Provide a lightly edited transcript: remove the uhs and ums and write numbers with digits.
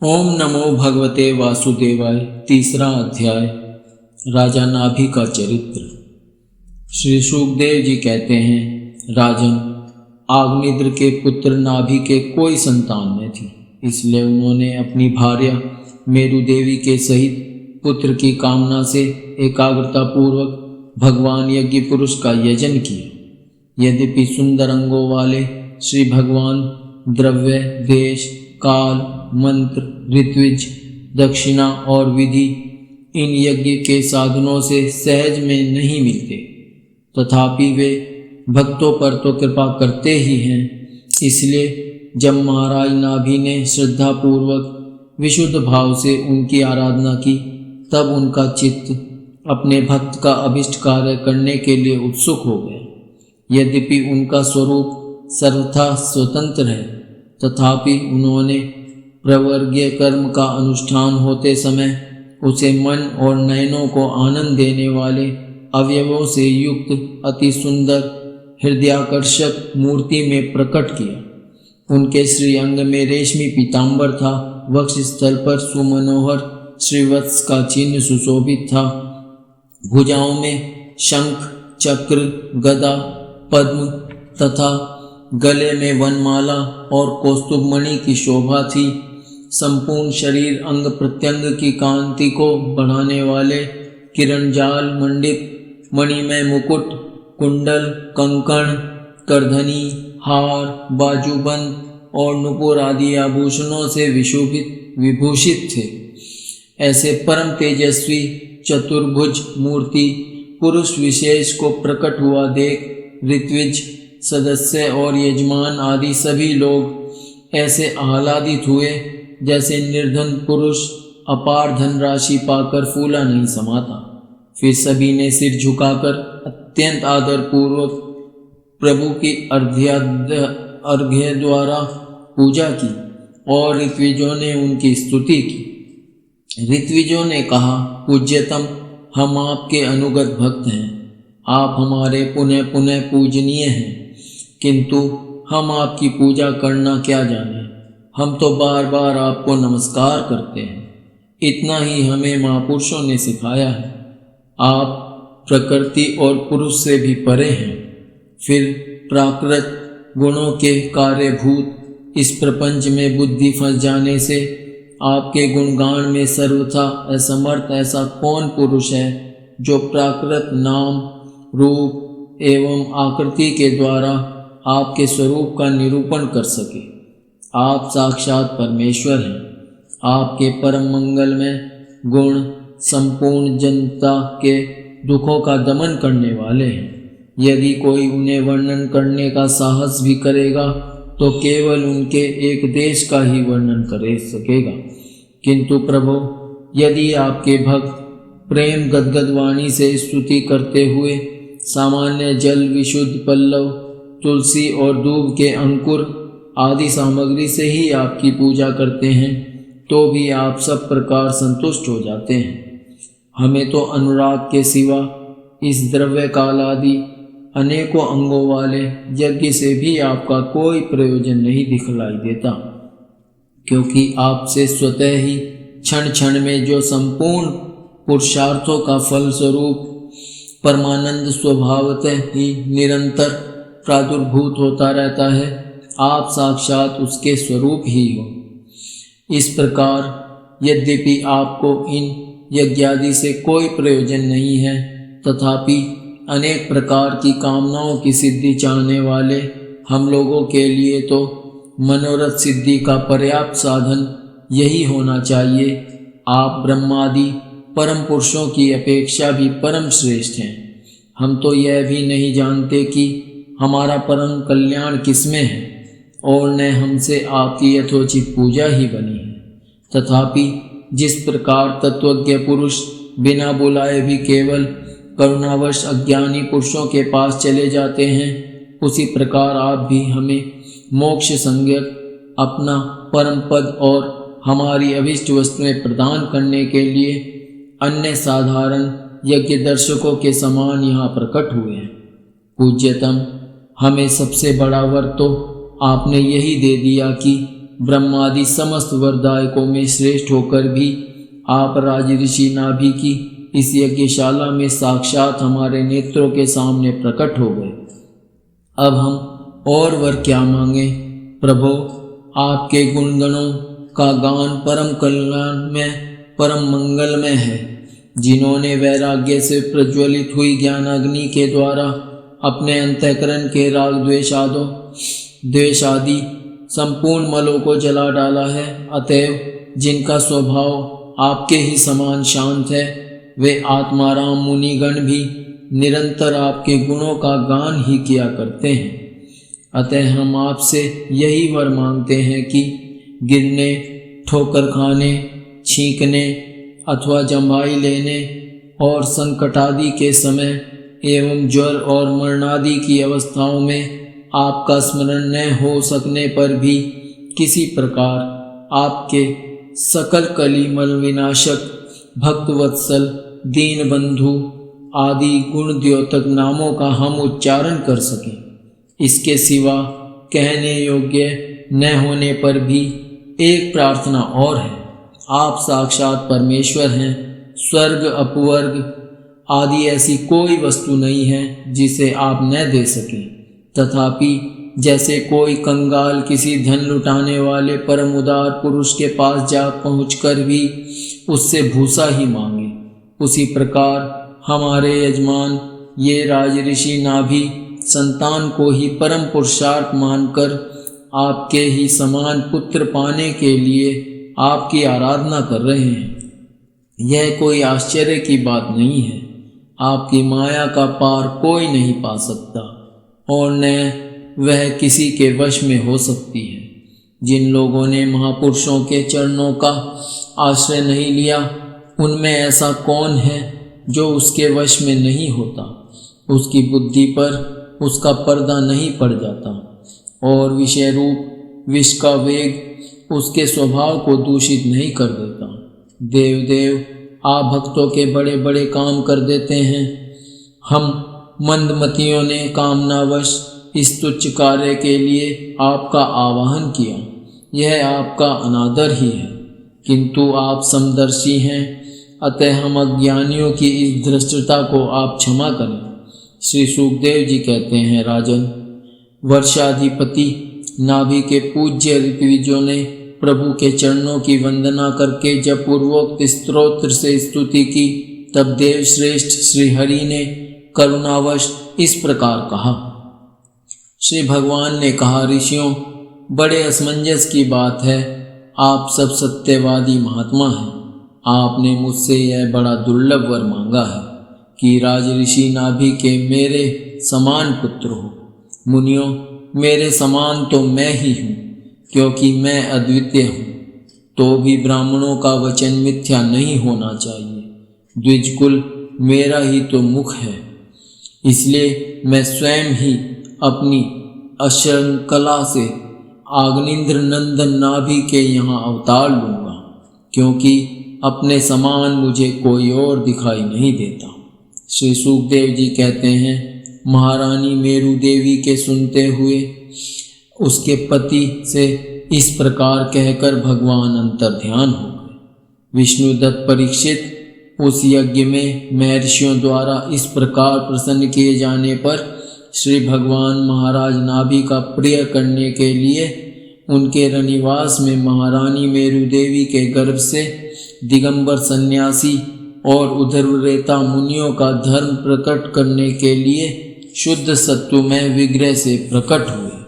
ओम नमो भगवते वासुदेवाय। तीसरा अध्याय। राजा नाभि का चरित्र। श्री सुखदेव जी कहते हैं, राजन, आग्निद्र के पुत्र नाभि के कोई संतान न थी, इसलिए उन्होंने अपनी भार्या मेरु देवी के सहित पुत्र की कामना से एकाग्रता पूर्वक भगवान यज्ञ पुरुष का यजन किया। यद्यपि सुंदर अंगों वाले श्री भगवान द्रव्य, देश, काल, मंत्र, ऋत्विज, दक्षिणा और विधि इन यज्ञ के साधनों से सहज में नहीं मिलते, तथापि वे भक्तों पर तो कृपा करते ही हैं। इसलिए जब महाराज नाभि ने श्रद्धा पूर्वक विशुद्ध भाव से उनकी आराधना की, तब उनका चित्त अपने भक्त का अभिष्ट कार्य करने के लिए उत्सुक हो गया। यद्यपि उनका स्वरूप सर्वथा स्वतंत्र है, तथापि उन्होंने प्रवर्गीय कर्म का अनुष्ठान होते समय उसे मन और नयनों को आनंद देने वाले अवयवों से युक्त अति सुंदर हृदयाकर्षक मूर्ति में प्रकट किया। उनके श्री अंग में रेशमी पीताम्बर था, वक्ष स्थल पर सुमनोहर श्रीवत्स का चिन्ह सुशोभित था, भुजाओं में शंख, चक्र, गदा, पद्म तथा गले में वनमाला और कौस्तुभमणि की शोभा थी। संपूर्ण शरीर अंग प्रत्यंग की कांति को बढ़ाने वाले किरणजाल मंडित मणिमय मुकुट, कुंडल, कंकण, करधनी, हार, बाजूबंद और नुपुर आदि आभूषणों से विभूषित थे। ऐसे परम तेजस्वी चतुर्भुज मूर्ति पुरुष विशेष को प्रकट हुआ देख ऋत्विज, सदस्य और यजमान आदि सभी लोग ऐसे आह्लादित हुए जैसे निर्धन पुरुष अपार धनराशि पाकर फूला नहीं समाता। फिर सभी ने सिर झुकाकर अत्यंत आदर पूर्वक प्रभु की अर्घ्य द्वारा पूजा की और ऋत्विजों ने उनकी स्तुति की। ऋत्विजों ने कहा, पूज्यतम, हम आपके अनुगत भक्त हैं, आप हमारे पुनः पुनः पूजनीय हैं, किंतु हम आपकी पूजा करना क्या जाने, हम तो बार बार आपको नमस्कार करते हैं। इतना ही हमें महापुरुषों ने सिखाया है। आप प्रकृति और पुरुष से भी परे हैं। फिर प्राकृत गुणों के कार्यभूत इस प्रपंच में बुद्धि फंस जाने से आपके गुणगान में सर्वथा असमर्थ ऐसा कौन पुरुष है जो प्राकृत नाम, रूप एवं आकृति के द्वारा आपके स्वरूप का निरूपण कर सके। आप साक्षात परमेश्वर हैं। आपके परम मंगल में गुण संपूर्ण जनता के दुखों का दमन करने वाले हैं। यदि कोई उन्हें वर्णन करने का साहस भी करेगा तो केवल उनके एक देश का ही वर्णन कर सकेगा। किंतु प्रभु, यदि आपके भक्त प्रेम गदगद वाणी से स्तुति करते हुए सामान्य जल, विशुद्ध पल्लव, तुलसी और दूब के अंकुर आदि सामग्री से ही आपकी पूजा करते हैं, तो भी आप सब प्रकार संतुष्ट हो जाते हैं। हमें तो अनुराग के सिवा इस द्रव्य काल आदि अनेकों अंगों वाले यज्ञ से भी आपका कोई प्रयोजन नहीं दिखलाई देता, क्योंकि आपसे स्वतः ही क्षण क्षण में जो संपूर्ण पुरुषार्थों का फल स्वरूप परमानंद स्वभावतः ही निरंतर प्रादुर्भूत होता रहता है, आप साक्षात उसके स्वरूप ही हो। इस प्रकार यद्यपि आपको इन यज्ञादि से कोई प्रयोजन नहीं है, तथापि अनेक प्रकार की कामनाओं की सिद्धि चाहने वाले हम लोगों के लिए तो मनोरथ सिद्धि का पर्याप्त साधन यही होना चाहिए। आप ब्रह्मादि परम पुरुषों की अपेक्षा भी परम श्रेष्ठ हैं। हम तो यह भी नहीं जानते कि हमारा परम कल्याण किसमें है और न हमसे आपकी यथोचित पूजा ही बनी है। तथापि जिस प्रकार तत्वज्ञ पुरुष बिना बुलाए भी केवल करुणावश अज्ञानी पुरुषों के पास चले जाते हैं, उसी प्रकार आप भी हमें मोक्ष संज्ञक अपना परम पद और हमारी अभिष्ट वस्तुएं प्रदान करने के लिए अन्य साधारण यज्ञ दर्शकों के समान यहाँ प्रकट हुए हैं। पूज्यतम, हमें सबसे बड़ा वर तो आपने यही दे दिया कि ब्रह्मादि समस्त वरदायकों में श्रेष्ठ होकर भी आप राजऋषि नाभि की इस यज्ञशाला में साक्षात हमारे नेत्रों के सामने प्रकट हो गए। अब हम और वर क्या मांगे प्रभो। आपके गुणगणों का गान परम कल्याण में परम मंगलमय है। जिन्होंने वैराग्य से प्रज्वलित हुई ज्ञानाग्नि के द्वारा अपने अंतःकरण के राग द्वेष आदि संपूर्ण मलों को जला डाला है, अतएव जिनका स्वभाव आपके ही समान शांत है, वे आत्माराम मुनिगण भी निरंतर आपके गुणों का गान ही किया करते हैं। अतः हम आपसे यही वर मांगते हैं कि गिरने, ठोकर खाने, छींकने अथवा जम्भाई लेने और संकटादि के समय एवं ज्वर और मरणादि की अवस्थाओं में आपका स्मरण न हो सकने पर भी किसी प्रकार आपके सकल कलिमल विनाशक, भक्तवत्सल, दीन बंधु आदि गुण द्योतक नामों का हम उच्चारण कर सकें। इसके सिवा कहने योग्य न होने पर भी एक प्रार्थना और है। आप साक्षात परमेश्वर हैं। स्वर्ग अपवर्ग आदि ऐसी कोई वस्तु नहीं है जिसे आप न दे सकें। तथापि जैसे कोई कंगाल किसी धन लुटाने वाले परम उदार पुरुष के पास जा पहुंचकर भी उससे भूसा ही मांगे, उसी प्रकार हमारे यजमान ये राजऋषि नाभि संतान को ही परम पुरुषार्थ मानकर आपके ही समान पुत्र पाने के लिए आपकी आराधना कर रहे हैं। यह कोई आश्चर्य की बात नहीं है। आपकी माया का पार कोई नहीं पा सकता और न वह किसी के वश में हो सकती है। जिन लोगों ने महापुरुषों के चरणों का आश्रय नहीं लिया, उनमें ऐसा कौन है जो उसके वश में नहीं होता। उसकी बुद्धि पर उसका पर्दा नहीं पड़ जाता और विषय रूप विष का वेग उसके स्वभाव को दूषित नहीं कर देता। देव आप भक्तों के बड़े बड़े काम कर देते हैं। हम मंदमतियों ने कामनावश इस तुच्छ कार्य के लिए आपका आवाहन किया, यह आपका अनादर ही है। किंतु आप समदर्शी हैं, अतः हम अज्ञानियों की इस धृष्टता को आप क्षमा करें। श्री सुखदेव जी कहते हैं, राजन, वर्षाधिपति नाभि के पूज्य ऋत्विजों ने प्रभु के चरणों की वंदना करके जब पूर्वोक्त स्तोत्र से स्तुति की, तब देव श्रेष्ठ श्री हरि ने करुणावश इस प्रकार कहा। श्री भगवान ने कहा, ऋषियों, बड़े असमंजस की बात है। आप सब सत्यवादी महात्मा हैं। आपने मुझसे यह बड़ा दुर्लभ वर मांगा है कि राजऋषि नाभि के मेरे समान पुत्र हो। मुनियों, मेरे समान तो मैं ही हूँ, क्योंकि मैं अद्वितीय हूँ। तो भी ब्राह्मणों का वचन मिथ्या नहीं होना चाहिए। द्विजकुल मेरा ही तो मुख है, इसलिए मैं स्वयं ही अपनी अशंकला से आग्निंद्र नंदन नाभि के यहाँ अवतार लूँगा, क्योंकि अपने समान मुझे कोई और दिखाई नहीं देता। श्री सुखदेव जी कहते हैं, महारानी मेरु देवी के सुनते हुए उसके पति से इस प्रकार कहकर भगवान अंतर्ध्यान हो गए। विष्णुदत्त परीक्षित उस यज्ञ में महर्षियों द्वारा इस प्रकार प्रसन्न किए जाने पर श्री भगवान महाराज नाभि का प्रिय करने के लिए उनके रनिवास में महारानी मेरु देवी के गर्भ से दिगंबर सन्यासी और उधर्वरेता मुनियों का धर्म प्रकट करने के लिए शुद्ध सत्वमय विग्रह से प्रकट हुए।